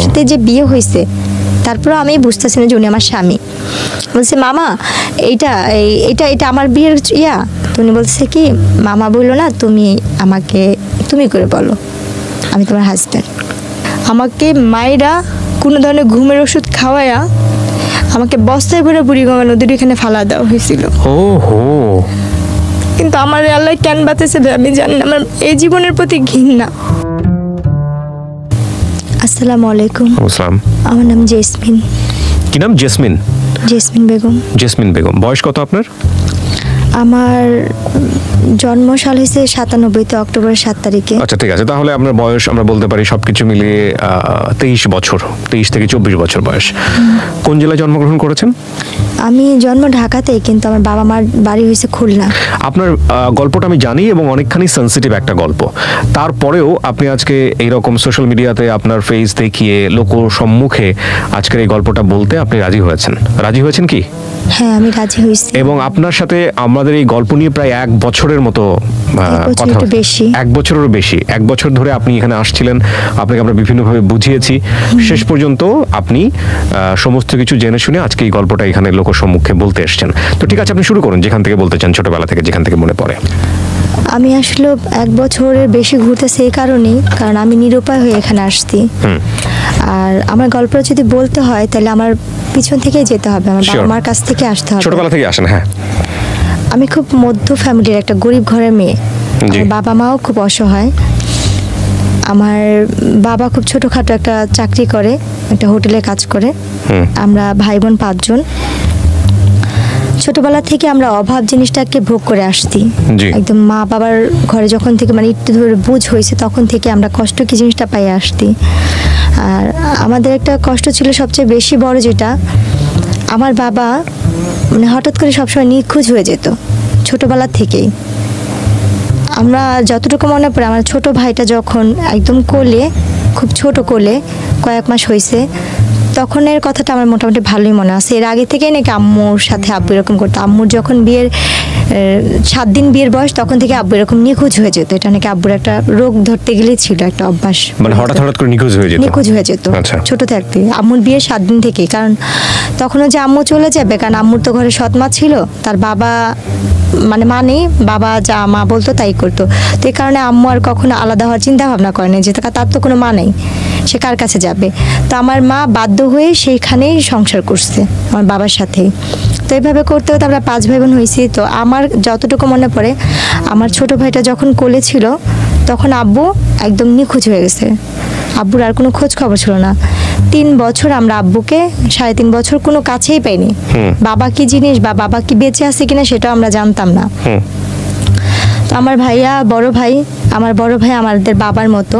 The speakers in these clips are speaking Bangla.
সাথে যে বিয়ে হয়েছে, তারপরে আমি বুঝতেছি না যে উনি আমার স্বামী। বলছে মামা এইটা এটা এটা আমার বিয়ের ইয়া। তো উনি বলছে কি মামা বললো না, তুমি আমাকে তুমি করে বলো, আমি তোমার হাজব্যান্ড। আমাকে মায়েরা কোনো ধরনের ঘুমের ওষুধ খাওয়ায়া আমাকে বস্তায় ভরে বুড়িগঙ্গা নদীর এখানে ফালা দেওয়া হয়েছিল। কিন্তু আমার আল্লাহ কেন বাঁচাইছে আমি জানি না, আমার এই জীবনের প্রতি ঘৃণা। আসসালামু আলাইকুম। আসসালাম। আমার নাম জেসমিন। কি নাম? Jasmine. Jasmine Begum. Jasmine Begum. বয়স কত আপনার? আমার জন্মসাল হয়েছে 97 অক্টোবরের 7 তারিখে। আচ্ছা ঠিক আছে, তাহলে আপনার বয়স আমরা বলতে পারি সবকিছু মিলিয়ে 23 বছর, 23 থেকে 24 বছর বয়স। কোন জেলায় জন্মগ্রহণ করেছেন? আমি জন্ম ঢাকাতেই, কিন্তু আমার বাবা মার বাড়ি হয়েছে খুলনা। আপনার গল্পটা আমি জানি এবং অনেকখানি সেন্সিটিভ একটা গল্প, তারপরেও আপনি আজকে এইরকম সোশ্যাল মিডিয়াতে আপনার ফেস দেখিয়ে লোক সম্মুখে আজকের এই গল্পটা বলতে আপনি রাজি হয়েছেন। রাজি হয়েছেন কি? হ্যাঁ আমি রাজি হয়েছি। এবং আপনার সাথে আমাদের এই গল্প নিয়ে প্রায় 1 বছরের মতো কথা, 1 বছরেরও বেশি। 1 বছর ধরে আপনি এখানে আসছিলেন, আপনাকে আমরা বিভিন্নভাবে বুঝিয়েছি, শেষ পর্যন্ত আপনি সমস্ত কিছু জেনে শুনে আজকে এই গল্পটা এখানে লোক সম্মুখে বলতে এসেছেন। তো ঠিক আছে, আপনি শুরু করুন যেখান থেকে বলতে চান, ছোটবেলা থেকে যেখান থেকে মনে পড়ে। আমি আসলে 1 বছরের বেশি ঘুরতেছি এই কারণেই, কারণ আমি নিরুপায় হয়ে এখানে আসছি। আর আমার গল্পটা যদি বলতে হয় তাহলে আমার পিছন থেকেই যেতে হবে, আমার বাবা মার কাছ থেকে আসতে হবে। ছোটবেলা থেকে আসেন? হ্যাঁ। আমি খুব মধ্য ফ্যামিলির একটা গরিব ঘরের মেয়ে। বাবা মাও খুব অসহায়। আমার বাবা খুব ছোটখাটো একটা চাকরি করে, একটা হোটেলে কাজ করে। আমরা ভাই বোন 5 জন। ছোটবেলা থেকে আমরা অভাব জিনিসটাকে ভোগ করে আসছি। একদম মা বাবার ঘরে যখন থেকে মানে একটু ধরে বুঝ হয়েছে তখন থেকে আমরা কষ্ট কি জিনিসটা পাই আসছি। আর আমাদের একটা কষ্ট ছিল সবচেয়ে বেশি বড়, যেটা আমার বাবা মানে হঠাৎ করে সবসময় নিখোঁজ হয়ে যেত ছোটবেলা থেকেই। আমরা যতটুকু মনে পড়ে, আমার ছোট ভাইটা যখন একদম কোলে, খুব ছোট কোলে কয়েক মাস হয়েছে, তখনের কথাটা আমার মোটামুটি ভালোই মনে আছে। এর আগে থেকেই নাকি আম্মুর সাথে আব্বু এরকম করতো। আম্মুর যখন বিয়ের 7 দিন বিয়ের বয়স, তখন থেকে আব্বু এরকম নিখোঁজ হয়ে যেত। এটা নাকি আব্বুর একটা রোগ ধরতে গেলেই ছিল, একটা অভ্যাস। মানে হঠাৎ করে নিখোঁজ হয়ে যেত। ছোট থাকতে আম্মুর বিয়ের 7 দিন থেকে। কারণ তখনও যে আম্মু চলে যাবে, কারণ আম্মুর তো ঘরে সৎ মা ছিল, তার বাবা মানে নেই, বাবা যা মা বলতো তাই করতো। তো এই কারণে আম্মু আর কখনো আলাদা হওয়ার চিন্তা ভাবনা করেনি, যে তার তো কোনো মা নেই, সে কার কাছে যাবে। তো আমার মা বাধ্য হয়ে সেইখানেই সংসার করছে আমার বাবার সাথেই। তো এইভাবে করতে করতে আমরা 5 ভাই বোন হয়েছি। তো আমার যতটুকু মনে পড়ে, আমার ছোট ভাইটা যখন কোলে ছিল তখন আব্বু একদম নিখোঁজ হয়ে গেছে। আব্বুর আর কোনো খোঁজ খবর ছিল না। 3 বছর আমরা আব্বুকে, 3.5 বছর কোনো কাছেই পাইনি। বাবা কি জিনিস বা বাবা কি বেঁচে আছে কিনা সেটাও আমরা জানতাম না। তো আমার আমার বড় ভাই আমাদের বাবার মতো,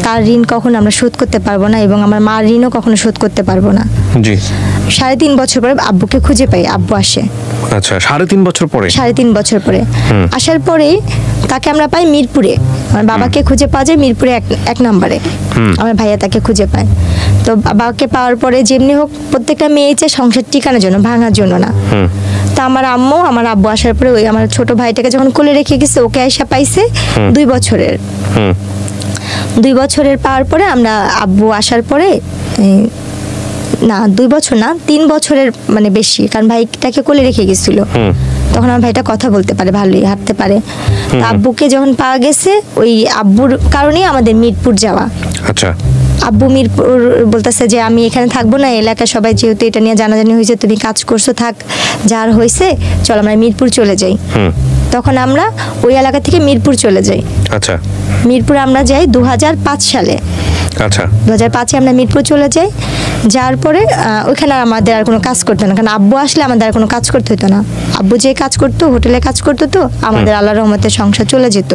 তার ঋণ কখনো আমরা শোধ করতে পারবো না, এবং আমার মার ঋণও কখনো শোধ করতে পারবো না। 3.5 বছর পরে আব্বুকে খুঁজে পাই, আব্বু আসে। আচ্ছা, 3.5 বছর পরে? 3.5 বছর পরে আসার পরেই তাকে আমরা পাই মিরপুরে। আমার বাবাকে খুঁজে পাওয়া যায় মিরপুরে 1 নম্বরে। আমার ভাইয়া তাকে খুঁজে পায়। তো বাবাকে পাওয়ার পরে যেমনি হোক, প্রত্যেকটা মেয়ে চায় সংসার টিকানোর জন্য, ভাঙার জন্য না। তা আমার আব্বু আসার পরে ওই আমার ছোট ভাইটাকে যখন কোলে রেখে গেছে, ওকে আইসা পাইছে 2 বছরের। 2 বছরের পাওয়ার পরে আমরা আব্বু আসার পরে, না 2 বছর না 3 বছরের মানে বেশি, কারণ ভাইটাকে কোলে রেখে গেছিল। তখন আমার ভাইটা কথা বলতে পারে, ভালোই হাঁটতে পারে। আব্বুকে যখন পাওয়া গেছে, ওই আব্বুর কারণেই আমাদের মিরপুর যাওয়া। আচ্ছা। আব্বু মিরপুর বলতেছে যে আমি এখানে থাকবো না, এলাকার সবাই যেহেতু এটা নিয়ে জানাজানি হয়েছে, তুমি কাজ করছো, থাক, যার হয়েছে চল আমরা মিরপুর চলে যাই। তখন আমরা ওই এলাকা থেকে মিরপুর চলে যাই। আচ্ছা। মিরপুর আমরা যাই 2005 সালে। আচ্ছা। 2005-এ আমরা মিরপুর চলে যাই। যার পরে ওইখানে আমাদের আর কোনো কাজ করতো না, কারণ আব্বু আসলে আমাদের আর কোনো কাজ করতে হতো না। আব্বু যে কাজ করতো, হোটেলে কাজ করতো, তো আমাদের আল্লাহর রহমতে সংসার চলে যেত।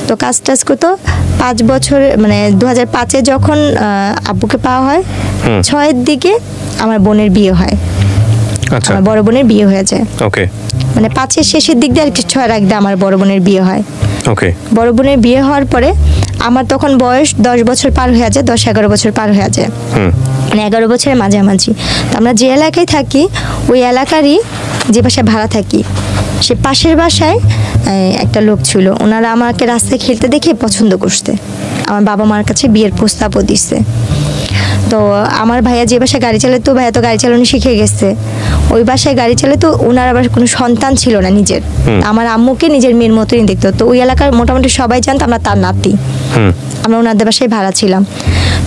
তো কাজ টাজ করতো 5 বছর, মানে 2005-এ যখন আব্বুকে পাওয়া হয়, 6-এর দিকে আমার বোনের বিয়ে হয়। আমার বড় বোনের বিয়ে হয়ে যায়। মানে 5-এর শেষের দিক দিয়ে আর 6-এর আগে আমার বড় বোনের বিয়ে হয়। বড় বোনের বিয়ে হওয়ার পরে আমার তখন বয়স 10 বছর পার হয়ে যায়, 10-11 বছর পার হয়ে যায়, মানে 11 বছরের মাঝামাঝি। তো আমরা যে এলাকায় থাকি, ওই এলাকারই যে বাসায় ভাড়া থাকি, সে পাশের বাসায় একটা লোক ছিল। ওনারা আমাকে রাস্তায় খেলতে দেখে পছন্দ করতে, আমার বাবা মার কাছে বিয়ের প্রস্তাবও দিচ্ছে। তো আমার ভাইয়া যে বাসায় গাড়ি চালাতো, ভাইয়া তো গাড়ি চালানো শিখে গেছে, ওই বাসায় গাড়ি চালাতো। ওনার আবার কোনো সন্তান ছিল না নিজের, আমার আম্মুকে নিজের মেয়ের মতোই দেখতো। তো ওই এলাকার মোটামুটি সবাই জানতো আমরা তার নাতি। আমরা ওনাদের বাসায় ভাড়া ছিলাম।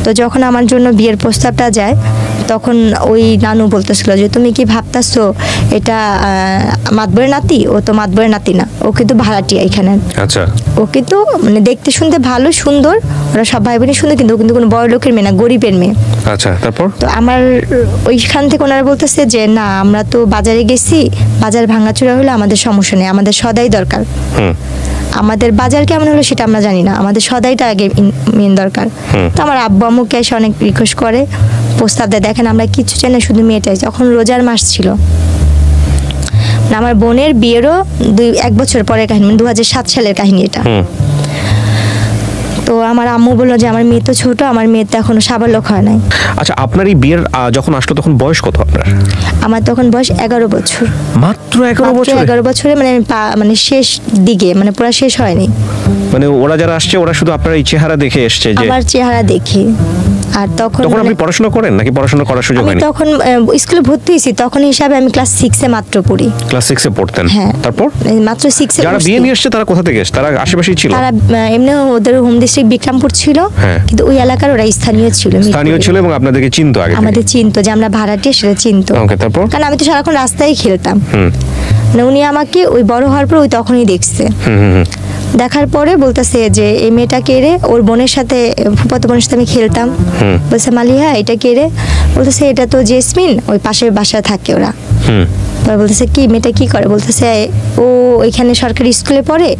তো যখন আমার জন্য বিয়ের প্রস্তাবটা যায়, তখন ওই নানু বলতেছিল যে তুমি কি ভাবতেছো এটা মাতবরের নাতি? ও তো মাতবরের নাতি না, ও কিন্তু ভাড়াটিয়া এখানে। আচ্ছা। ও কিন্তু মানে দেখতে শুনতে ভালো, সুন্দর, ওরা সব ভাই বোনই সুন্দর, কিন্তু ও কিন্তু কোনো বড় লোকের মেয়ে না, গরিবের মেয়ে। আচ্ছা, তারপর? তো আমার ওইখান থেকে ওনারা বলতেছে যে না, আমরা তো বাজারে গেছি, বাজার ভাঙাচোরা হলে আমাদের সমস্যা নেই, আমাদের সদাই দরকার। আমাদের বাজার কেমন হলো সেটা আমরা জানি না, আমাদের সদাইটা আগে মেন দরকার। তো আমার আব্বু আম্মুকে এসে অনেক রিকোয়েস্ট করে, প্রস্তাব দেয়, দেখেন আমরা কিছু চাই না, শুধু মেয়েটাই। তখন রোজার মাস ছিল, আমার বোনের বিয়েরও 1 বছর পরের কাহিনী, 2007 সালের কাহিনী এটা। তো আমার আম্মু বললো যে আমার মেয়ে তো ছোট, আমার মেয়ে তো এখনো সাবালক হয় নাই। আচ্ছা, আপনার এই বিয়ের যখন আসলো তখন বয়স কত আপনার? আমার তখন বয়স 11 বছর। মাত্র 11 বছর? 11 বছরে মানে মানে শেষ দিকে, মানে পুরো শেষ হয়নি। মানে ওরা যারা আসছে ওরা শুধু আপনার এই চেহারা দেখে এসছে? যে আমার চেহারা দেখে। আর তখন আপনি পড়াশোনা করেন নাকি পড়াশোনা করার সুযোগ হয়নি? আমি তখন স্কুলে ভর্তি হয়েছি, তখন হিসাবে আমি ক্লাস 6 এ মাত্র পড়ি। ক্লাস 6 এ পড়তেন? হ্যাঁ। তারপর মাত্র 6 এ। যারা বিয়ে নিয়ে এসেছে তারা কোথা থেকে এসেছে? তারা আশেপাশেই ছিল? তারা এমনি ওদের হোম ডিস্ট্রিক্ট বিক্রমপুর ছিল, কিন্তু ওই এলাকার ওরা স্থানীয় ছিল। স্থানীয় ছিল এবং আপনাদেরকে চিনতো আগে? আমাদের চিনতো, যে আমরা ভাড়াটিয়া সেটা চিনতো। ওকে, তারপর? কারণ আমি তো সারাক্ষণ রাস্তায় খেলতাম। মানে উনি আমাকে ওই বড় হওয়ার পর ওই তখনই দেখছে। দেখার পরে বলতেছে যে এই মেয়েটা কে রে? ওর বোনের সাথে, ফুফাতো বোনের সাথে আমি খেলতাম। বলছে মালিহা এটা কে রে? বলতেছে এটা তো জেসমিন, ওই পাশের বাসায় থাকে ওরা। বলতেছে কি মেয়েটা কি করে? বলতেছে ও ওইখানে সরকারি স্কুলে পড়ে,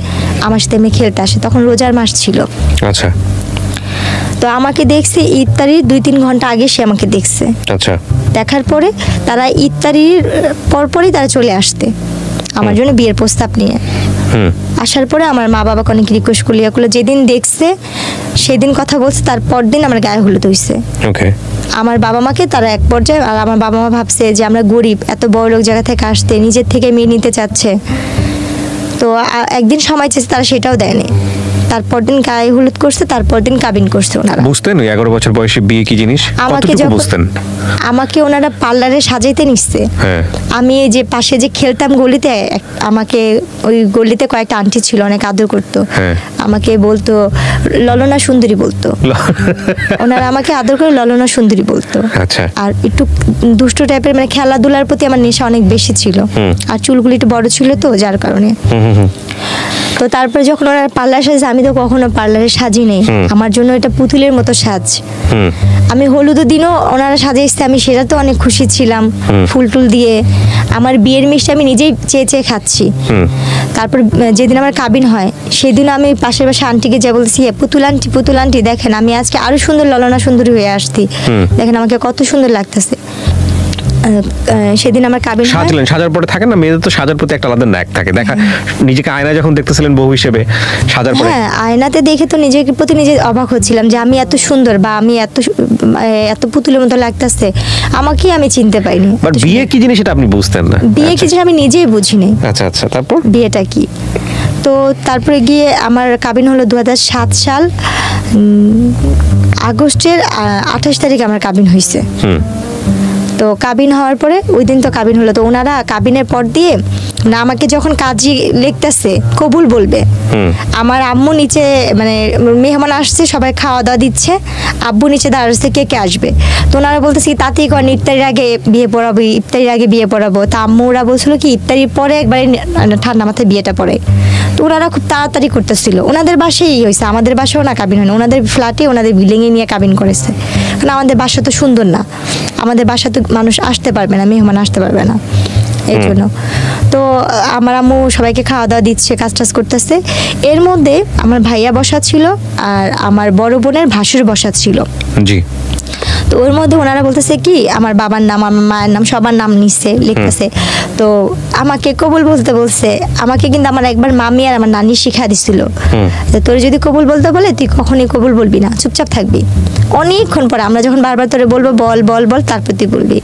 আমার সাথে আমি খেলতে আসে। তখন রোজার মাস ছিল। আচ্ছা। তো আমাকে দেখছে ইফতারির 2-3 ঘন্টা আগে সে আমাকে দেখছে। আচ্ছা। দেখার পরে তারা ইফতারির পরপরই তারা চলে আসতে আমার জন্য বিয়ের প্রস্তাব নিয়ে। আসার পরে আমার মা বাবাকে অনেক রিকোয়েস্ট করলো, যেদিন দেখছে সেদিন কথা বলছে, তারপর দিন আমার গায়ে হলুদ হইছে। ওকে। আমার বাবা মাকে তারা এক পর্যায়ে, আর আমার বাবা মা ভাবছে যে আমরা গরিব, এত বড় লোক জায়গা থেকে আসতে নিজের থেকে মেয়ে নিতে চাচ্ছে। তো একদিন সময় চেয়েছে, তারা সেটাও দেয়নি। তারপর দিন গায়ে হলুদ করছে, তারপর দিন কাবিন করছে ওনারা। বুঝতেন 11 বছর বয়সে বিয়ে কি জিনিস? আমাকে ওনারা পার্লারে সাজাইতে নিচ্ছে। আমি এই যে পাশে যে খেলতাম গলিতে, আমাকে ওই গলিতে কয়েকটা আন্টি ছিল, অনেক আদর করতো। আমাকে বলতো ললনা সুন্দরী বলতো। ওনারা আমাকে আদর করে ললনা সুন্দরী বলতো। আর একটু দুষ্ট টাইপের, মানে খেলাধুলার প্রতি আমার নেশা অনেক বেশি ছিল। আর চুলগুলি একটু বড় ছিল তো, যার কারণে। তো তারপরে যখন ওনারা পার্লার সাজে, আমি তো কখনো পার্লারে সাজি নেই, আমার জন্য এটা পুতুলের মতো সাজ। আমি হলুদের দিনও ওনারা সাজাইছে, আমি সেটা তো অনেক খুশি ছিলাম, ফুল টুল দিয়ে। আমার বিয়ের মিষ্টি আমি নিজেই চেয়ে চেয়ে খাচ্ছি। তারপর যেদিন আমার কাবিন হয়, সেদিন আমি পাশের বাসা আন্টিকে যা বলছি, পুতুল আন্টি দেখেন আমি আজকে আরো সুন্দর ললনা সুন্দরী হয়ে আসছি, দেখেন আমাকে কত সুন্দর লাগতেছে। সেদিন আমার কাবিন সাজলেন, সাজার পরে থাকে না মেয়েদের তো সাজার প্রতি একটা আলাদা ন্যাক থাকে। দেখা নিজেকে আয়না যখন দেখতেছিলেন বউ হিসেবে, সাজার পরে? হ্যাঁ, আয়নাতে দেখে তো নিজের প্রতি নিজে অবাক হচ্ছিলাম যে আমি এত সুন্দর, বা আমি এত পুতুলের মতো লাগতেছে, আমাকে আমি চিনতে পাইনি। বাট বিয়ে কি জিনিস সেটা আপনি বুঝতেন না? বিয়ে কি জিনিস আমি নিজেই বুঝিনি। আচ্ছা আচ্ছা, তারপর বিয়েটা কি? তো তারপরে গিয়ে আমার কাবিন হলো 2007 সাল আগস্টের 28 তারিখে আমার কাবিন হয়েছে। তো কাবিন হওয়ার পরে ওই দিন তো কাবিন হলো, তো ওনারা কাবিনের পর দিয়ে না আমাকে যখন কাজী লিখতেছে কবুল বলবে, আমার আম্মু নিচে, মানে মেহমান আসছে, সবাই খাওয়া দাওয়া দিচ্ছে, আব্বু নিচে দাঁড়াচ্ছে কে কে আসবে। তো ওনারা বলতেছে তাতেই করেন ইফতারির আগে বিয়ে পড়াবো, ইফতারির আগে বিয়ে পড়াবো। তা আম্মু ওরা বলছিল কি ইফতারির পরে একবারে ঠান্ডা মাথায় বিয়েটা পড়ে। তো ওনারা খুব তাড়াতাড়ি করতেছিল, ওনাদের বাসায় হয়েছে, আমাদের বাসাও না কাবিন হয় না, ওনাদের ফ্ল্যাটে ওনাদের বিল্ডিংয়ে নিয়ে কাবিন করেছে। কারণ আমাদের বাসা তো সুন্দর না, আমাদের বাসা তো মানুষ আসতে পারবে না, মেহমান আসতে পারবে না, এই জন্য। তো আমার আম্মু সবাইকে খাওয়া দাওয়া দিচ্ছে, কাজ টাজ করতেছে। এর মধ্যে আমার ভাইয়া বসা ছিল, আর আমার বড় বোনের ভাসুর বসা ছিল। জি। তো ওর মধ্যে ওনারা বলতেছে কি আমার বাবার নাম, আমার মায়ের নাম, সবার নাম নিচ্ছে, লিখতেছে। তো আমাকে কবুল বলতে বলছে। আমাকে কিন্তু আমার একবার মামি আর আমার নানি শিখা দিছিল, তোরে যদি কবুল বলতে বলে তুই কখনই কবুল বলবি না, চুপচাপ থাকবি। অনেকক্ষণ পরে আমরা যখন বারবার তোরে বলবো বল বল বল, তারপর তুই বলবি।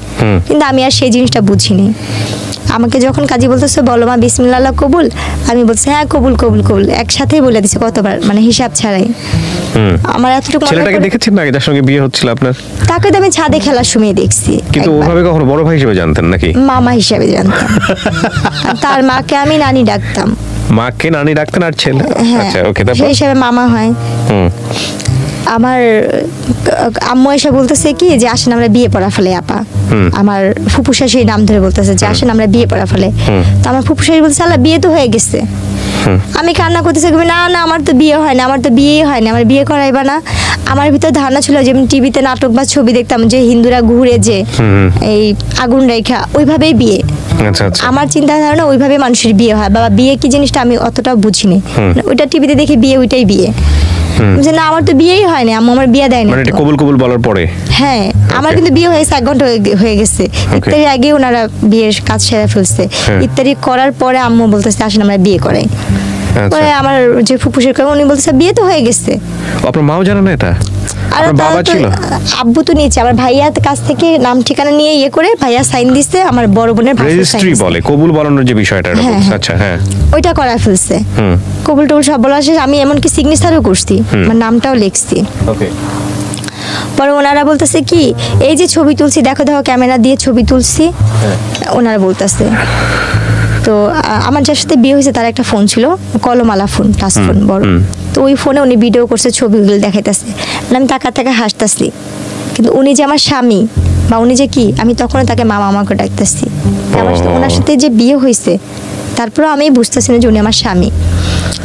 কিন্তু আমি আর সেই জিনিসটা বুঝিনি। আমাকে যখন কাজী বলতেছে বলো মা বিসমিল্লাহ কবুল, আমি বলছি হ্যাঁ কবুল কবুল কবুল, একসাথেই বলে দিছে কতবার, মানে হিসাব ছাড়াই। আমার এতটুকু ছেলেটাকে দেখেছেন না আগে যার সঙ্গে বিয়ে হচ্ছিল আপনার? তাকে তো আমি ছাদে খেলার সময় দেখছি, কিন্তু ওভাবে কখনো বড় ভাই হিসেবে জানতেন নাকি? মামা হিসেবে জানতাম। আর তার মাকে আমি নানি ডাকতাম। মাকে নানি ডাকতেন আর ছেলে? আচ্ছা ওকে, তারপর সেই হিসেবে মামা হয়। আমার আম্মু এসে বলতেছে কি যে আসেন আমরা বিয়ে পড়া ফেলে আপা। আমার ফুপু শাশুড়ি নাম ধরে বলতেছে যে আসেন আমরা বিয়ে পড়া ফেলে। তো আমার ফুপু শাশুড়ি বলতেছে আল্লাহ বিয়ে তো হয়ে গেছে। আমি কান্না করতেছি, না না আমার তো বিয়ে হয় না, আমার তো বিয়েই হয় না, আমার বিয়ে করাইবা না। আমার ভিতর ধারণা ছিল যে আমি টিভিতে নাটক বা ছবি দেখতাম যে হিন্দুরা ঘুরে যে এই আগুন রেখা ওইভাবেই বিয়ে। আমার চিন্তা ধারণা ওইভাবে মানুষের বিয়ে হয়, বাবা বিয়ে কি জিনিসটা আমি অতটা বুঝিনি। ওইটা টিভিতে দেখে বিয়ে ওইটাই বিয়ে। না আমার তো বিয়েই হয় না, আম্মু আমার বিয়ে দেয়নি। মানে এটা কবুল কবুল বলার পরে? হ্যাঁ আমার কিন্তু বিয়ে হয়েছে 1 ঘন্টা হয়ে গেছে। ইত্যাদি আগে ওনারা বিয়ের কাজ সেরে ফেলছে। ইত্যাদি করার পরে আম্মু বলতেছে আসেন আমরা বিয়ে করাই। পরে আমার যে ফুফুসের করে উনি বলতেছে বিয়ে তো হয়ে গেছে। আপনার মাও জানে না এটা? আমার বাবা ছিল, আব্বু তো নিয়েছে, আমার ভাইয়ার কাছ থেকে নাম ঠিকানা নিয়ে ইয়ে করে ভাইয়া সাইন দিছে, আমার বড় বোনের রেজিস্ট্রি বলে কবুল বলানোর যে বিষয়টা এটা বলছে। আচ্ছা হ্যাঁ ওইটা করা ফেলছে। কবুল টবুল সব বলা শেষ, আমি এমনকি সিগনেচারও করছি, আমার নামটাও লিখছি। ওকে। পরে ওনারা বলতেছে কি এই যে ছবি তুলছি দেখো দেখো ক্যামেরা দিয়ে ছবি তুলছি, ওনারা বলতেছে। তো আমার যার সাথে বিয়ে হয়েছে তার একটা ফোন ছিল, কলমালা ফোন, টাচ ফোন বড়। তো ওই ফোনে উনি ভিডিও করছে, ছবিগুলো দেখাইতেছে। আমি তাকা হাসতেছি, কিন্তু উনি যে আমার স্বামী বা উনি যে কি আমি তখনও তাকে মামা আমাকে ডাকতেছি। আমার সাথে ওনার সাথে যে বিয়ে হয়েছে তারপরে আমি বুঝতেছি না যে উনি আমার স্বামী।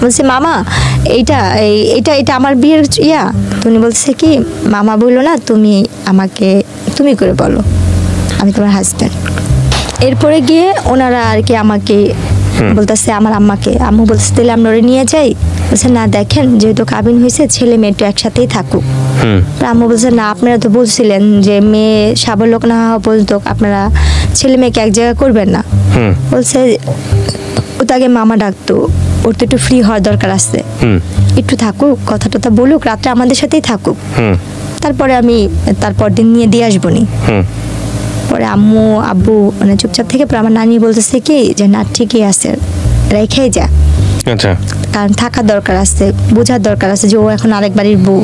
বলছে মামা এইটা এটা এটা আমার বিয়ের ইয়া। তো উনি বলছে কি মামা বললো না, তুমি আমাকে তুমি করে বলো, আমি তোমার হাজব্যান্ড। এরপরে গিয়ে ওনারা আর কি আমাকে বলতেছে আমার আম্মাকে, আম্মু বলতেছে তাহলে আমরা ওরে নিয়ে যাই। বলছে না দেখেন যেহেতু কাবিন হয়েছে ছেলে মেয়ে একটু একসাথেই থাকুক। আম্মু বলছে না আপনারা তো বলছিলেন যে মেয়ে সাবলোক না হওয়া পর্যন্ত আপনারা ছেলে মেয়েকে এক জায়গায় করবেন না। বলছে ও তাকে মামা ডাকতো, ওর তো একটু ফ্রি হওয়ার দরকার আছে, একটু থাকুক, কথা টথা বলুক, রাত্রে আমাদের সাথেই থাকুক, তারপরে আমি তারপর দিন নিয়ে দিয়ে আসবো নি। পরে আম্মু আব্বু মানে চুপচাপ থেকে আমার নানি বলতেছে কি যে না ঠিকই আছে রেখেই যা। আচ্ছা। কারণ থাকার দরকার আছে, বোঝার দরকার আছে যে ও এখন আরেক বাড়ির বউ,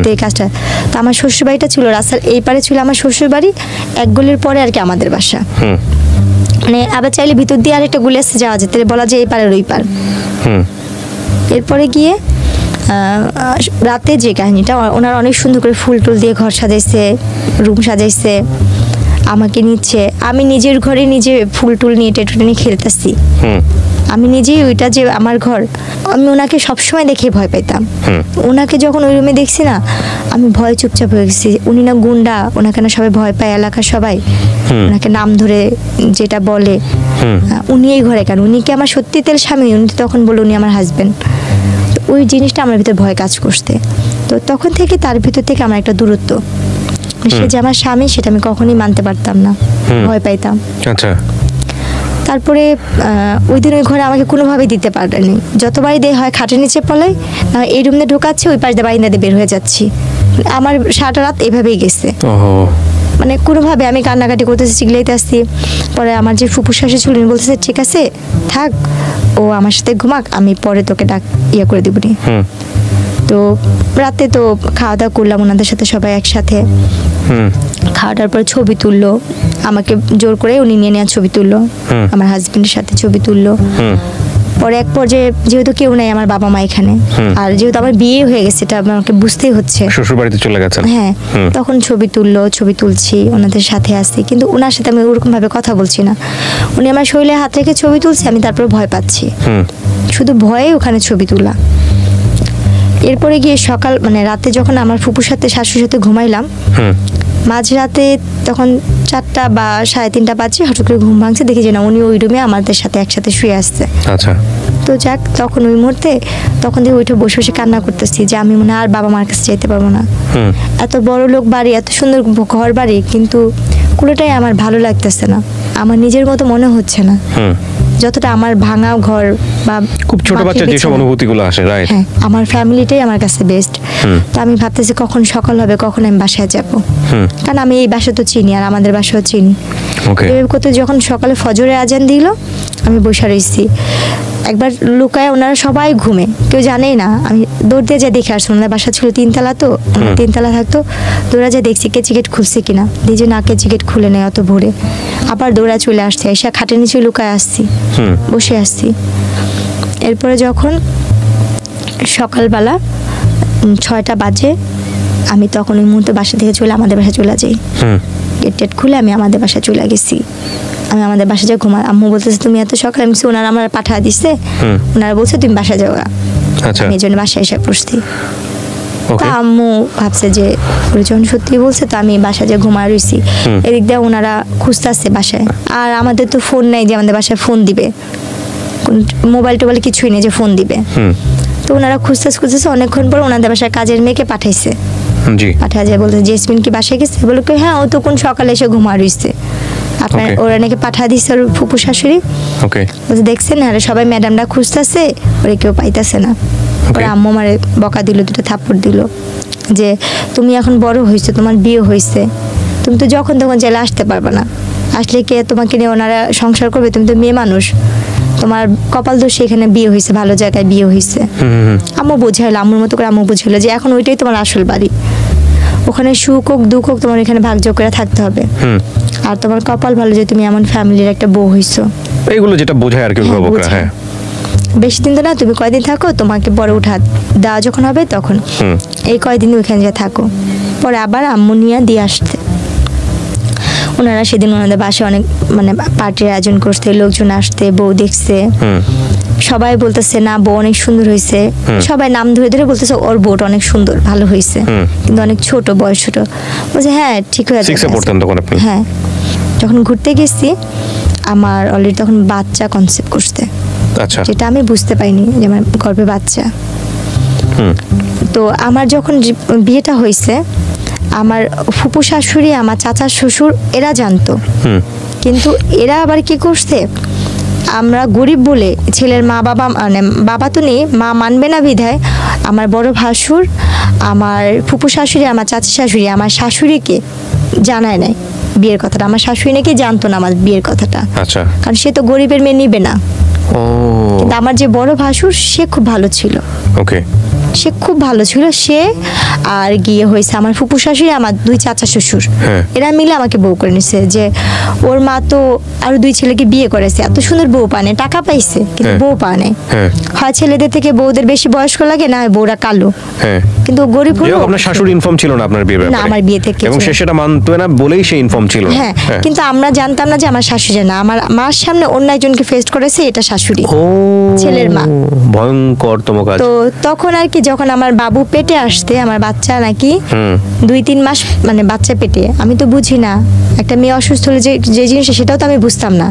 তো এই কাজটা। তো আমার শ্বশুর বাড়িটা ছিল রাস্তার এই পারে ছিল আমার শ্বশুর বাড়ি, 1 গলির পরে আর কি আমাদের বাসা। মানে আবার চাইলে ভিতর দিয়ে আরেকটা গলি আসতে যাওয়া যেতে, বলা যায় এই পারের ওই পার। এরপরে গিয়ে রাতে যে কাহিনীটা ওনারা অনেক সুন্দর করে ফুল টুল দিয়ে ঘর সাজাইছে, রুম সাজাইছে, আমাকে নিচ্ছে, আমি নিজের ঘরে নিজে ফুল টুল নিয়ে টেটুটে নিয়ে খেলতেছি। আমি নিজেই ওইটা যে আমার ঘর, আমি ওনাকে সবসময় দেখে ভয় পাইতাম। ওনাকে যখন ওই রুমে দেখছি না আমি ভয় চুপচাপ হয়ে গেছি। উনি না গুন্ডা, ওনাকে না সবাই ভয় পায়, এলাকার সবাই ওনাকে নাম ধরে যেটা বলে। উনি এই ঘরে কেন, উনি কি আমার সত্যি তেল স্বামী? উনি তখন বলে উনি আমার হাজবেন্ড। ওই জিনিসটা আমার ভিতরে ভয় কাজ করছে। তো তখন থেকে তার ভিতর থেকে আমার একটা দূরত্ব, সে যে আমার স্বামী সেটা আমি কখনোই মানতে পারতাম না, ভয় পাইতাম। আচ্ছা। তারপরে ওই দিন ওই ঘরে আমাকে কোনোভাবেই দিতে পারেনি, যতবারই দেয় হয় খাটের নিচে পলাই, এই রুমে ঢোকাচ্ছে, ওই পাশ দিয়ে বারিন্দা দিয়ে বের হয়ে যাচ্ছি। আমার সারাটা রাত এভাবেই গেছে। মানে কোনোভাবে আমি কান্নাকাটি করতেছি, চিগলাইতে আসছি। পরে আমার যে ফুপু শাশুড়ি ছিল উনি বলতেছে ঠিক আছে থাক, ও আমার সাথে ঘুমাক, আমি পরে তোকে ইয়ে করে দিবনি। তো রাতে তো খাওয়া দাওয়া করলাম ওনাদের সাথে সবাই একসাথে। খাওয়াটার পর ছবি তুললো, আমাকে জোর করে উনি নিয়ে নেওয়ার ছবি তুললো, আমার হাজবেন্ডের সাথে ছবি তুললো। পরে এক পর্যায়ে যেহেতু কেউ নাই আমার বাবা মা এখানে, আর যেহেতু আমার বিয়ে হয়ে গেছে এটা আমাকে বুঝতেই হচ্ছে, শ্বশুর বাড়িতে চলে গেছেন। হ্যাঁ, তখন ছবি তুললো, ছবি তুলছি, ওনাদের সাথে আসছি, কিন্তু ওনার সাথে আমি ওরকম ভাবে কথা বলছি না। উনি আমার শরীরে হাত রেখে ছবি তুলছে, আমি তারপর ভয় পাচ্ছি, শুধু ভয়ে ওখানে ছবি তোলা। এরপরে গিয়ে সকাল মানে রাতে যখন আমার ফুপুর সাথে শাশুড়ির সাথে ঘুমাইলাম, মাঝরাতে তখন 4টা বা 3:30 বাজে, হঠাৎ করে ঘুম ভাঙছে, দেখি যে না উনি ওই রুমে আমাদের সাথে একসাথে শুয়ে আসছে। আচ্ছা। তো যাক, তখন ওই মুহূর্তে তখন থেকে ওইটা বসে বসে কান্না করতেছি যে আমি মনে আর বাবা মার কাছে যেতে পারবো না। এত বড় লোক বাড়ি, এত সুন্দর ঘর বাড়ি, কিন্তু কোনোটাই আমার ভালো লাগতেছে না, আমার নিজের মতো মনে হচ্ছে না। যতটা আমার ভাঙা ঘর বা খুব ছোট বাচ্চা যেসব অনুভূতিগুলো আসে, রাইট, হ্যাঁ, আমার ফ্যামিলিটাই আমার কাছে বেস্ট। তো আমি ভাবতেছি কখন সকাল হবে, কখন আমি বাসায় যাব, কারণ আমি এই বাসা তো চিনি আর আমাদের বাসাও চিনি। এভাবে করতে যখন সকালে ফজরে আজান দিল আমি বসে রয়েছি, একবার লুকায়, ওনারা সবাই ঘুমে, কেউ জানেই না। আমি দৌড় দিয়ে যা দেখে আসছি, ওনার বাসা ছিল 3 তলা, তো 3 তলা থাকতো। দৌড়া যা দেখছি কেচি গেট খুলছে কিনা, নিজে না কেচি গেট খুলে নেয় অত ভোরে। আবার দৌড়া চলে আসছে, এসে খাটের নিচে লুকায় আসছি, বসে আসছি। এরপরে যখন সকালবেলা 6টা বাজে, আমি তখন ওই মুহূর্তে বাসা থেকে আমাদের বাসায় চলে যাই। গেট টেট খুলে আমি আমাদের বাসায় চলে গেছি। আমি আমাদের বাসায় যাই ঘুমাই। আম্মু বলতেছে তুমি এত সকালে, আমি ওনারা আমার পাঠা দিচ্ছে, ওনারা বলছে তুমি বাসায় যাও। আমি এই জন্য বাসায় এসে পড়ছি। তা আম্মু ভাবছে যে ওরা যখন সত্যি বলছে, তো আমি বাসায় যে ঘুমায় রয়েছি। এদিক দিয়ে ওনারা খুঁজতেছে বাসায়, আর আমাদের তো ফোন নাই যে আমাদের বাসায় ফোন দিবে, মোবাইল টোবাইল কিছুই নেই যে ফোন দিবে। তো ওনারা খুঁজতেছে অনেকক্ষণ পর ওনাদের বাসায় কাজের মেয়েকে পাঠাইছে। পাঠায় যায় বলতে জেসমিন কি বাসায় গেছে, বলে হ্যাঁ ও তো কোন সকালে এসে ঘুমা রইছে, আপনার ওরা নাকি পাঠা দিচ্ছে ওর ফুপু শাশুড়ি। বলছে দেখছেন না সবাই ম্যাডামরা খুঁজতেছে, ওরা কেউ পাইতেছে না। ওরা আম্মু মারে বকা দিল, 2টা থাপ্পড় দিল যে তুমি এখন বড় হয়েছো, তোমার বিয়ে হয়েছে, তুমি তো যখন তখন জেলে আসতে পারবে না, আসলে কে তোমাকে নিয়ে ওনারা সংসার করবে, তুমি তো মেয়ে মানুষ, তোমার কপাল দোষে এখানে বিয়ে হয়েছে, ভালো জায়গায় বিয়ে হয়েছে। আম্মু বোঝাইলো, আম্মুর মতো করে আম্মু বুঝাইলো যে এখন ওইটাই তোমার আসল বাড়ি, ওখানে সুখ হোক দুঃখ হোক তোমার এখানে ভাগযোগ করে থাকতে হবে, আর তোমার কপাল ভালো যে তুমি এমন ফ্যামিলির একটা বউ হইছো। এইগুলো যেটা বোঝায় আর কি। হ্যাঁ, বেশি দিন তো না, তুমি কয়দিন থাকো, তোমাকে বড় উঠা দেওয়া যখন হবে তখন এই কয়দিন ওইখানে যা থাকো। পরে আবার আম্মু নিয়ে দিয়ে আসতে। ওনারা সেদিন ওনাদের বাসায় অনেক মানে পার্টির আয়োজন করতে, লোকজন আসতে, বউ দেখছে, সবাই বলতেছে না বউ অনেক সুন্দর হয়েছে, সবাই নাম ধরে ধরে বলতেছে ওর বউটা অনেক সুন্দর, ভালো হয়েছে, কিন্তু অনেক ছোট, বয়স ছোট। বলছে হ্যাঁ ঠিক হয়ে যাচ্ছে। হ্যাঁ, যখন ঘুরতে গেছি আমার অলরেডি তখন বাচ্চা কনসেপ্ট করতে, যেটা আমি বুঝতে পারিনি যে আমার গর্ভে বাচ্চা। তো আমার যখন বিয়েটা হয়েছে, আমার ফুপু শাশুড়ি, আমার চাচা শ্বশুর এরা জানতো, কিন্তু এরা আবার কি করছে, আমরা গরিব বলে ছেলের মা বাবা মানে বাবা তো নেই, মা মানবে না বিধায় আমার বড় ভাসুর, আমার ফুপু শাশুড়ি, আমার চাচা শাশুড়ি আমার শাশুড়িকে জানায় নাই বিয়ের কথাটা। আমার শাশুড়ি নাকি জানতো না আমার বিয়ের কথাটা, কারণ সে তো গরিবের মেয়ে নিবে না। কিন্তু আমার যে বড় ভাসুর সে খুব ভালো ছিল, সে খুব ভালো ছিল, সে আর গিয়ে হয়েছে আমার ফুপু শাশুড়ি, আমার 2 চাচা শ্বশুর, এরা মিলে আমাকে বউ করে নিছে। যে ওর মা তো আরো 2 ছেলেকে বিয়ে করেছে, এত সুন্দর বউ পানে, টাকা পাইছে কিন্তু বউ পানে। হয় ছেলেদের থেকে বউদের বেশি বয়স্ক লাগে, না বউরা কালো, কিন্তু গরিব হলো। আপনার শাশুড়ি ইনফর্ম ছিল না আপনার বিয়ের ব্যাপারে? না, আমার বিয়ে থেকে, এবং সে সেটা মানতো না বলেই সে ইনফর্ম ছিল না। হ্যাঁ, কিন্তু আমরা জানতাম না যে আমার শাশুড়ি না, আমার মার সামনে অন্য একজনকে ফেস করেছে, এটা শাশুড়ি, ছেলের মা। ভয়ঙ্করতম কাজ। তো তখন আর কি, যখন আমার বাবু পেটে আসতে, আমার বাচ্চা নাকি 2-3 মাস মানে বাচ্চা পেটে, আমি তো বুঝি না একটা মেয়ে অসুস্থ হলে যে জিনিস সেটাও তো আমি বুঝতাম না।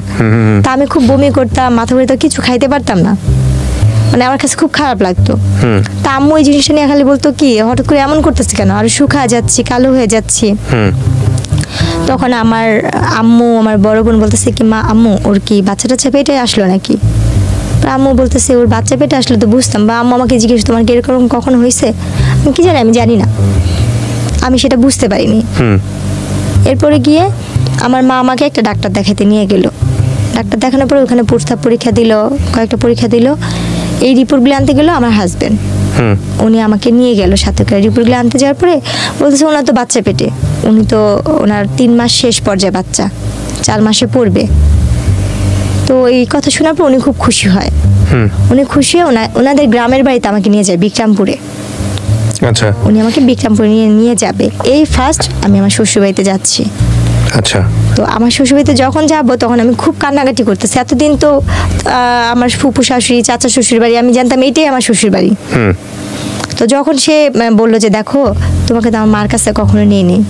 তা আমি খুব বমি করতাম, মাথা ঘুরে, তো কিছু খাইতে পারতাম না, মানে আমার কাছে খুব খারাপ লাগতো। তা আম্মু ওই জিনিসটা নিয়ে খালি বলতো কি হঠাৎ করে এমন করতেছে কেন, আর শুকা যাচ্ছি, কালো হয়ে যাচ্ছি। তখন আমার আম্মু, আমার বড় বোন বলতেছে কি মা, আম্মু ওর কি বাচ্চা টাচ্চা পেটে আসলো নাকি? আম্মু বলতেছে ওর বাচ্চা পেটে আসলে তো বুঝতাম, বা আম্মু আমাকে জিজ্ঞেস তোমার কি এরকম কখনো হয়েছে? আমি কি জানি, আমি জানি না, আমি সেটা বুঝতে পারিনি। এরপরে গিয়ে আমার মা আমাকে একটা ডাক্তার দেখাতে নিয়ে গেল। ডাক্তার দেখানোর পরে ওখানে প্রস্তাব পরীক্ষা দিল, কয়েকটা পরীক্ষা দিল। এই রিপোর্টগুলো আনতে গেল আমার হাজবেন্ড, উনি আমাকে নিয়ে গেল সাথে করে। রিপোর্টগুলো আনতে যাওয়ার পরে বলতেছে ওনার তো বাচ্চা পেটে, উনি তো ওনার 3 মাস শেষ পর্যায়ে, বাচ্চা 4 মাসে পড়বে। তো এই কথা শোনার পর উনি খুব খুশি হয়। উনি খুশি হয়ে ওনাদের গ্রামের বাড়িতে আমাকে নিয়ে যায়, বিক্রমপুরে। আচ্ছা, উনি আমাকে বিক্রমপুরে নিয়ে যাবে। এই ফার্স্ট আমি আমার শ্বশুর বাড়িতে যাচ্ছি। আচ্ছা, তো আমার শ্বশুর বাড়িতে যখন যাব তখন আমি খুব কান্নাকাটি করতেছি। এতদিন তো আমার ফুপু শাশুড়ি, চাচা শ্বশুর বাড়ি আমি জানতাম এইটাই আমার শ্বশুর বাড়ি। তো যখন সে বললো যে দেখো তোমাকে তো আমার মার কাছে কখনো নিয়ে নেই,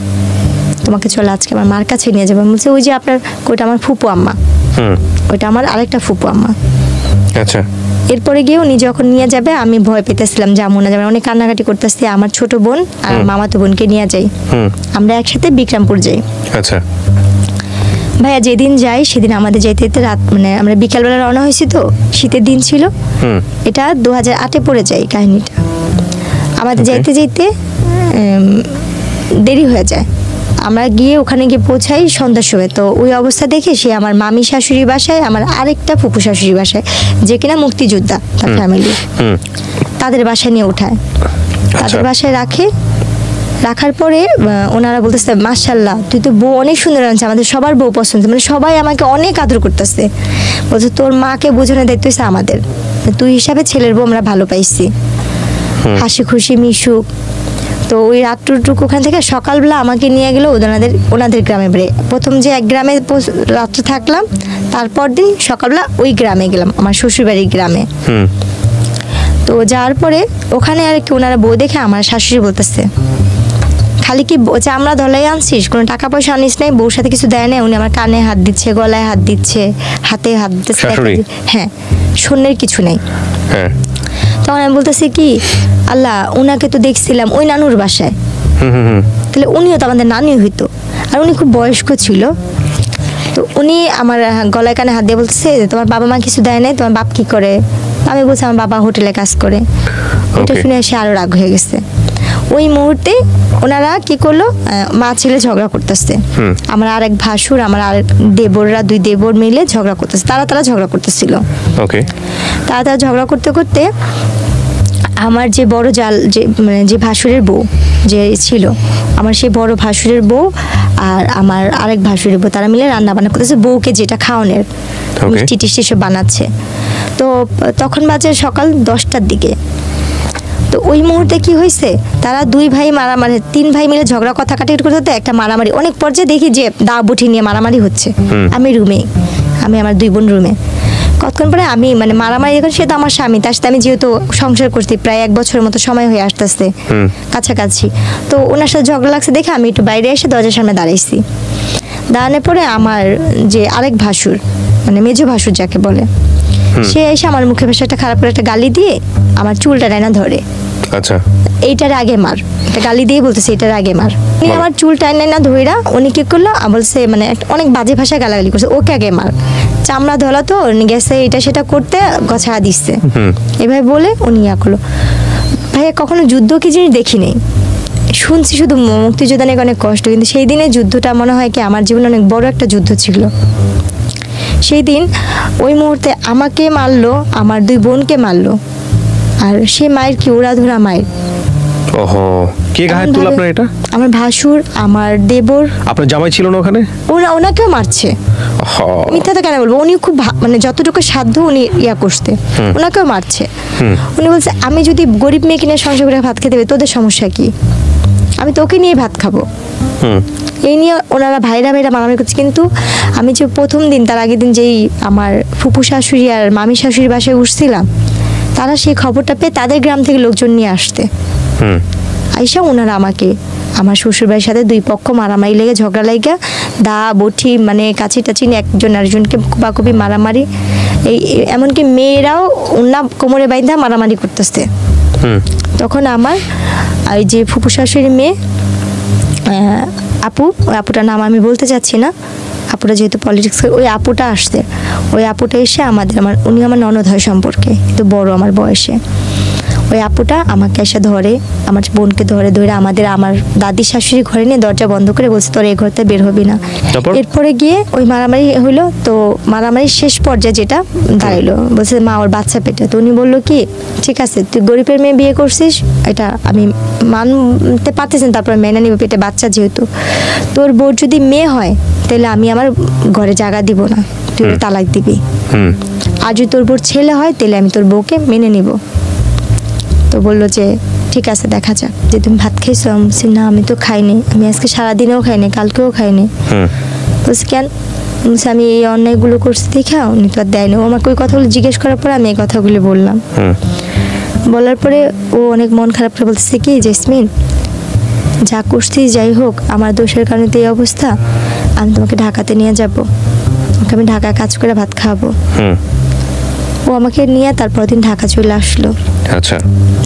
তোমাকে চলো আজকে আমার মার কাছে নিয়ে যাবো। বলছে ওই যে আপনার, ওইটা আমার ফুপু আম্মা, ওইটা আমার আরেকটা ফুপু আম্মা। আচ্ছা, এরপরে গিয়ে উনি যখন নিয়ে যাবে আমি ভয় পেতেছিলাম, যাবো না যাবো, অনেক কান্নাকাটি করতেছি। আমার ছোট বোন আর মামাতো বোনকে নিয়ে যাই, আমরা একসাথে বিক্রমপুর যাই। আচ্ছা, ভাইয়া যেদিন যাই সেদিন আমাদের যাইতে যেতে রাত, মানে আমরা বিকালবেলা রওনা হয়েছি, তো শীতের দিন ছিল, এটা 2008-এ পড়ে যায় কাহিনীটা। আমাদের যাইতে যাইতে দেরি হয়ে যায়। আমরা গিয়ে ওখানে গিয়ে পৌঁছাই সন্ধ্যার সময়। তো ওই অবস্থা দেখে সে আমার মামি শাশুড়ি বাসায়, আমার আরেকটা ফুপু শাশুড়ি বাসায়, যে কিনা মুক্তিযোদ্ধা তার ফ্যামিলি, তাদের বাসায় নিয়ে উঠায়, তাদের বাসায় রাখার পরে ওনারা বলতেছে মাশাআল্লাহ তুই তো বউ অনেক সুন্দর আনছে, আমাদের সবার বউ পছন্দ, মানে সবাই আমাকে অনেক আদর করতেছে। বলছে তোর মাকে বোঝানোর দায়িত্ব হচ্ছে আমাদের, তুই হিসাবে ছেলের বউ আমরা ভালো পাইছি, হাসি খুশি মিশুক। তো ওই রাত্রটুকু ওখান থেকে সকালবেলা আমাকে নিয়ে গেলো ওনাদের গ্রামে বেড়ে। প্রথম যে এক গ্রামে রাত্র থাকলাম, তারপর দিন সকালবেলা ওই গ্রামে গেলাম, আমার শ্বশুরবাড়ির গ্রামে। তো যাওয়ার পরে ওখানে আর কি ওনারা বউ দেখে আমার শাশুড়ি বলতেছে খালি কি চামড়া ধলাই আনছিস, কোনো টাকা পয়সা আনিস নাই, বউর সাথে কিছু দেয় না। উনি আমার কানে হাত দিচ্ছে, গলায় হাত দিচ্ছে, হাতে হাত দিচ্ছে, হ্যাঁ স্বর্ণের কিছু নেই। তখন আমি বলতেছি কি আল্লাহ উনাকে তো দেখছিলাম ওই নানুর বাসায়, তাহলে উনিও তো আমাদের নানি হইতো, আর উনি খুব বয়স্ক ছিল। তো উনি আমার গলায় কানে হাত দিয়ে বলতেছে তোমার বাবা মা কিছু দেয় নাই, তোমার বাপ কি করে? আমি বলছি আমার বাবা হোটেলে কাজ করে। এটা শুনে এসে আরো রাগ হয়ে গেছে। ওই মুহূর্তে ওনারা কি করলো, মা ছেলে ঝগড়া করতেছে, আমার আরেক ভাসুর, আমার আরেক দেবররা, দুই দেবর মিলে ঝগড়া করতেছে, তারা ঝগড়া করতেছিল। তারা ঝগড়া করতে করতে আমার যে বড় জাল যে ভাসুরের বউ যে ছিল, আমার সেই বড় ভাসুরের বউ আর আমার আরেক ভাসুরের বউ, তারা মিলে রান্না বান্না করতেছে, বউকে যেটা খাওয়ানোর মিষ্টি টিষ্টি সব বানাচ্ছে। তো তখন বাজে সকাল 10টার দিকে। তো ওই মুহূর্তে কি হয়েছে, তারা দুই ভাই মারামারি, তিন ভাই মিলে ঝগড়া কথা কাটাকাটি করতে একটা মারামারি, অনেক পর্যায়ে দেখি যে দা বটি নিয়ে মারামারি হচ্ছে। আমি আমার দুই বোন রুমে। কতক্ষণ পরে আমি মানে মারামারি যখন, সে তো আমার স্বামী, তার সাথে আমি যেহেতু সংসার করছি প্রায় 1 বছরের মতো সময় হয়ে আসতেছে কাছাকাছি। তো ওনার সাথে ঝগড়া লাগছে দেখে আমি একটু বাইরে এসে দরজার সামনে দাঁড়াইছি। দাঁড়ানোর পরে আমার যে আরেক ভাসুর, মানে মেজো ভাসুর যাকে বলে, সে এসে আমার মুখে বেশ একটা খারাপ করে একটা গালি দিয়ে আমার চুলটা টাইনা ধরে। আচ্ছা, এইটার আগে মার, একটা গালি দিয়ে বলতেছে এটার আগে মার। উনি আমার চুল টাইনা ধইরা উনি কি করলো বলছে, মানে অনেক বাজে ভাষায় গালাগালি করছে, ওকে আগে মার, চামড়া ধরা তো গেছে এটা সেটা করতে গছা দিচ্ছে, এভাবে বলে উনি ইয়া করলো। ভাইয়া কখনো যুদ্ধ কি জিনিস দেখি নেই, শুনছি শুধু মুক্তিযোদ্ধা নিয়ে অনেক কষ্ট, কিন্তু সেই দিনের যুদ্ধটা মনে হয় কি আমার জীবনে অনেক বড় একটা যুদ্ধ ছিল। সেই দিন ওই মুহূর্তে আমাকে মারলো, আমার দুই বোনকে মারলো, আর সে মায়ের কি ওরা ধরা মায়ের। ওহো, কে গায়ে তুল আপনার? এটা আমার ভাসুর, আমার দেবর। আপনার জামাই ছিল না ওখানে? ওনাকেও মারছে। মিথ্যা তো কেন বলবো, উনি খুব মানে যতটুকু সাধ্য উনি ইয়া করতে, ওনাকেও মারছে। উনি বলছে আমি যদি গরিব মেয়ে কিনে সংসার করে ভাত খেতে হবে, তোদের সমস্যা কি? আমি তোকে নিয়ে ভাত খাবো। এই নিয়ে ওনারা ভাইরা মারামারি করছে। কিন্তু আমি যে প্রথম দিন, তার আগের দিন যেই আমার ফুপু শাশুড়ি আর মামি শাশুড়ির বাসায় উঠছিলাম, তারা সেই খবরটা পেয়ে তাদের গ্রাম থেকে লোকজন নিয়ে আসতে, আইসা ওনারা আমাকে, আমার শ্বশুরবাড়ির সাথে দুই পক্ষ মারামারি লেগে ঝগড়া লাগা, দা বটি মানে কাছি টাচি একজন আরেকজনকে কুপাকুপি মারামারি, এই এমনকি মেয়েরাও ওনা কোমরে বাইন্ধা মারামারি করতেছে। তখন আমার ওই যে ফুপু শাশুড়ির মেয়ে আপু, ওই আপুটার নাম আমি বলতে চাচ্ছি না, আপুটা যেহেতু পলিটিক্স, ওই আপুটা আসছে। ওই আপুটা এসে উনি আমার ননদ হয় সম্পর্কে, কিন্তু বড় আমার বয়সে। ওই আপুটা আমাকে এসে ধরে, আমার বোনকে ধরে আমার দাদি শাশুড়ি ঘরে নিয়ে দরজা বন্ধ করে বলছে তোর এই ঘরতে বের হবি না। এরপরে গিয়ে ওই মারামারি হইলো। তো মারামারির শেষ পর্যায়ে যেটা দাঁড়াইলো, বলছে মা ওর বাচ্চা পেটে। তো উনি বললো কি ঠিক আছে তুই গরিবের মেয়ে বিয়ে করছিস, এটা আমি মানতে পারতেছি না, তারপর মেনে নিব, পেটে বাচ্চা যেহেতু, তোর বোর যদি মেয়ে হয় তাহলে আমি আমার ঘরে জায়গা দিব না, তুই তালাক দিবি। আর যদি তোর বোর ছেলে হয় তাহলে আমি তোর বউকে মেনে নিব। তো বললো যে ঠিক আছে দেখা যাক, যে তুমি ভাত খাইছো? আমি বলছি না আমি তো খাইনি, আমি আজকে সারাদিনেও খাইনি, কালকেও খাইনি। বলছি কেন? বলছি আমি এই অন্যায়গুলো করছি দেখা উনি তো আর দেয়নি। ও আমাকে ওই কথাগুলো জিজ্ঞেস করার পরে আমি এই কথাগুলো বললাম। বলার পরে ও অনেক মন খারাপ করে বলতেছে কি জেসমিন যা করছিস যাই হোক, আমার দোষের কারণে তো এই অবস্থা, আমি তোমাকে ঢাকাতে নিয়ে যাবো, আমি ঢাকায় কাজ করে ভাত খাওয়াবো। ও আমাকে নিয়ে তারপর দিন ঢাকা চলে আসলো। আচ্ছা,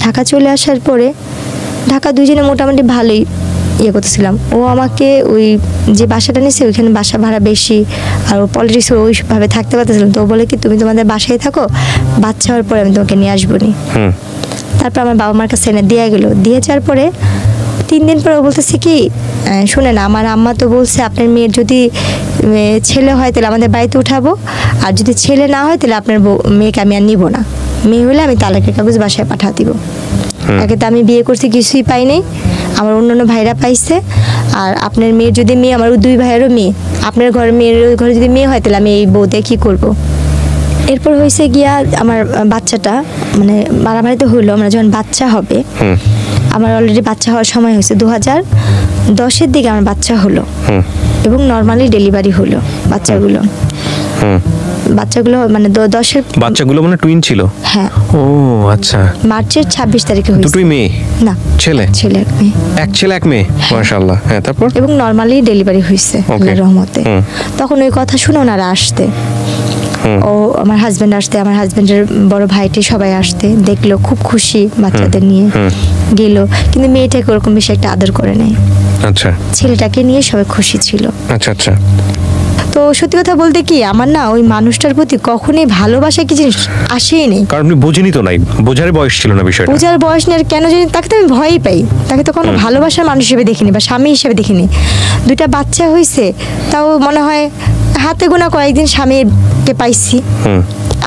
ঢাকা চলে আসার পরে ঢাকা দুজনে মোটামুটি ভালোই ইয়ে করতেছিলাম। ও আমাকে ওই যে বাসাটা নিয়েছে ওইখানে বাসা ভাড়া বেশি, আর ও পলিটিক্স ওইভাবে থাকতে পারতেছিলাম। তো ও বলে কি তুমি তোমাদের বাসায় থাকো, বাচ্চা হওয়ার পরে আমি তোমাকে নিয়ে আসবো নি। তারপর আমার বাবা মার কাছে এনে দিয়ে গেলো। দিয়ে যাওয়ার পরে 3 দিন পরে ও বলতেছে কি শুনেন আমার আম্মা তো বলছে আপনার মেয়ের যদি ছেলে হয় তাহলে আমাদের বাড়িতে উঠাবো, আর যদি ছেলে না হয় তাহলে আপনার মেয়েকে আমি আর নিব না, মেয়ে হলে আমি তালাকের কাগজ বাসায় পাঠা দিব। আগে তো আমি বিয়ে করছি কিছুই পাই নাই, আমার অন্যান্য ভাইরা পাইছে, আর আপনার মেয়ের যদি মেয়ে, আমার 2 ভাইয়েরও মেয়ে, আপনার ঘরের মেয়ের ঘরে যদি মেয়ে হয় তাহলে আমি এই বউ দিয়ে কী করবো। এরপর হয়েছে গিয়া আমার বাচ্চাটা মানে মারামারিতে হইলো, আমরা যখন বাচ্চা হবে, আমার অলরেডি বাচ্চা হওয়ার সময় হয়েছে 2010-এর দিকে আমার বাচ্চা হলো, এবং নর্মালি ডেলিভারি হলো বাচ্চাগুলো। বাচ্চাগুলো মানে 10-এর বাচ্চাগুলো মানে টুইন ছিল? হ্যাঁ। ও আচ্ছা। মার্চের 26 তারিখে হয়েছে। দুটোই মেয়ে? না, ছেলে। ছেলে এক মেয়ে। এক ছেলে এক মেয়ে, মাশাআল্লাহ। হ্যাঁ, তারপর? এবং নর্মালি ডেলিভারি হয়েছে আল্লাহর রহমতে। তখন ওই কথা শুনে ওনারা আসতে, ও আমার হাজবেন্ড আসতে, আমার হাজবেন্ডের বড় ভাইটি সবাই আসতে, দেখলো খুব খুশি বাচ্চাদের নিয়ে গেল, কিন্তু মেয়েটাকে ওরকম বেশি একটা আদর করে নাই। আচ্ছা। ছেলেটাকে নিয়ে সবাই খুশি ছিল। আচ্ছা আচ্ছা। তো সত্যি কথা বলতে কি আমার না ওই মানুষটার প্রতি কখনোই ভালোবাসা কি জিনিস আসেই নেই, কারণ আপনি বোঝেনি তো নাই, বোঝার বয়স ছিল না বিষয়টা। বোঝার বয়স নেই, কেন জানি তাকে তো আমি ভয়ই পাই, তাকে তো কোনো ভালোবাসার মানুষ হিসেবে দেখিনি বা স্বামী হিসেবে দেখিনি। 2টা বাচ্চা হয়েছে, তাও মনে হয় হাতে গোনা কয়েকদিন স্বামীকে পাইছি।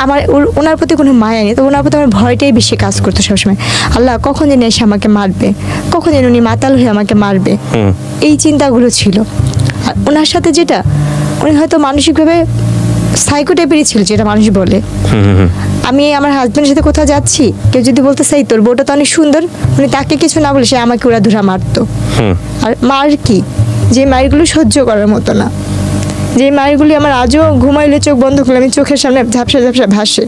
আমার ওনার প্রতি কোনো মায়া নেই, তো ওনার প্রতি আমার ভয়টাই বেশি কাজ করতো সবসময়। আল্লাহ কখন যেন এসে আমাকে মারবে, কখন যেন উনি মাতাল হয়ে আমাকে মারবে, এই চিন্তাগুলো ছিল। আর ওনার সাথে যেটা, উনি হয়তো মানসিকভাবে সাইকো টাইপেরই ছিল, যেটা মানুষ বলে। আমি আমার হাজবেন্ডের সাথে কোথাও যাচ্ছি, কেউ যদি বলতে চাই তোর বউটা তো অনেক সুন্দর, উনি তাকে কিছু না বলে সে আমাকে ওরা ধরা মারতো। আর মার কি, যে মারগুলো সহ্য করার মতো না, যে মারগুলি আমার আজও ঘুমাইলে চোখ বন্ধ করলে আমি চোখের সামনে ঝাপসা ঝাপসা ভাসে।